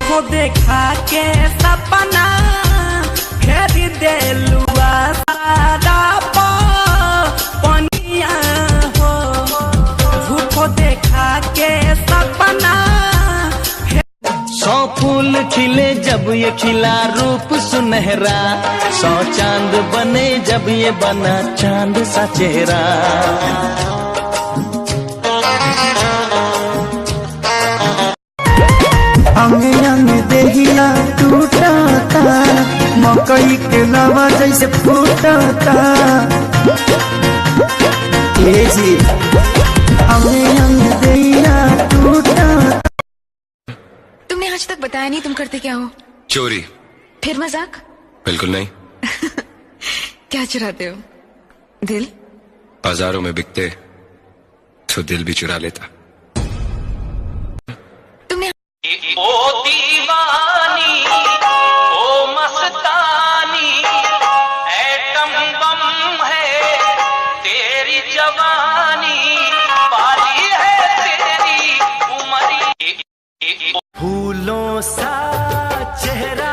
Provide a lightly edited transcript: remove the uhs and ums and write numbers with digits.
झूठो देखा के सपना घेर देलुआ सारा पनिया हो। झूठो देखा के सपना। 100 फूल खिले जब ये खिला रूप सुनहरा, 100 चांद बने जब ये बना चांद सा चेहरा। अंग अंग देहिया टूटता, मकई के लवा जैसे फूटता। जी अंग अंग देहिया टूटता। तुमने आज तक बताया नहीं तुम करते क्या हो? चोरी। फिर मजाक? बिल्कुल नहीं। क्या चुराते हो? दिल? बाजारों में बिकते तो दिल भी चुरा लेता। तुमने ओ दीवानी ओ मस्तानी, एटम बम है तेरी जवानी, पाली है तेरी उमरी। फूलों सा चेहरा